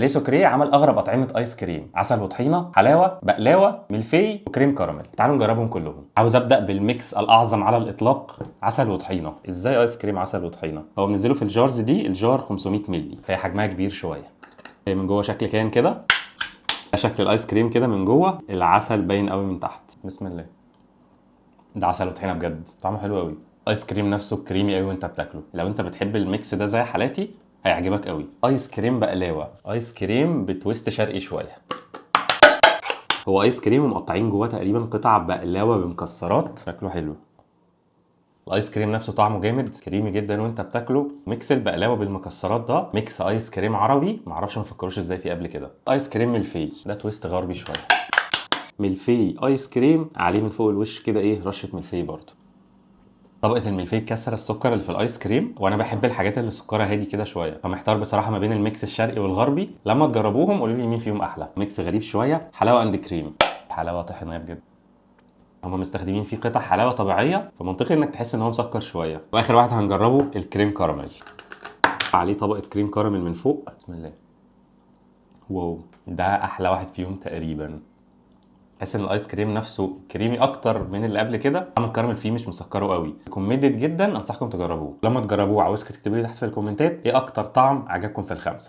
ليه سكري عمل اغرب اطعمه ايس كريم: عسل وطحينه، حلاوه، بقلاوه، ملفي، وكريم كراميل. تعالوا نجربهم كلهم. عاوز ابدا بالميكس الاعظم على الاطلاق: عسل وطحينه. ازاي ايس كريم عسل وطحينه؟ هو منزله في الجارز دي، الجار 500 مللي، فهي حجمها كبير شويه. هي من جوه شكل كان كده، شكل الايس كريم كده من جوه، العسل باين قوي من تحت. بسم الله. ده عسل وطحينه بجد، طعمه حلو قوي. ايس كريم نفسه كريمي قوي وانت بتاكله. لو انت بتحب الميكس ده زي حالاتي هيعجبك قوي. ايس كريم بقلاوه، ايس كريم بتويست شرقي شويه. هو ايس كريم ومقطعين جواه تقريبا قطع بقلاوه بمكسرات، شكله حلو. الايس كريم نفسه طعمه جامد، كريمي جدا وانت بتاكله. ميكس البقلاوه بالمكسرات ده ميكس ايس كريم عربي معرفش ما فكروش ازاي فيه قبل كده. ايس كريم ملفي، ده تويست غربي شويه. ملفي ايس كريم عليه من فوق الوش كده ايه رشه ملفي برضه. طبقه الملفي كسر السكر اللي في الايس كريم، وانا بحب الحاجات اللي سكرها هادي كده شويه، فمحتار بصراحه ما بين الميكس الشرقي والغربي. لما تجربوهم قولوا لي مين فيهم احلى. ميكس غريب شويه، حلاوه اند كريم. حلاوه طحينيه بجد. هما مستخدمين فيه قطع حلاوه طبيعيه، فمنطقي انك تحس ان هو مسكر شويه. واخر واحد هنجربه الكريم كراميل، عليه طبقه كريم كراميل من فوق. بسم الله. واو، ده احلى واحد فيهم تقريبا. تحس ان الايس كريم نفسه كريمي اكتر من اللي قبل كده. طعم الكراميل فيه مش مسكره قوي، ريكومندد جدا، انصحكم تجربوه. لما تجربوه عاوزك تكتبوا لي تحت في الكومنتات ايه اكتر طعم عجبكم في الخمسه.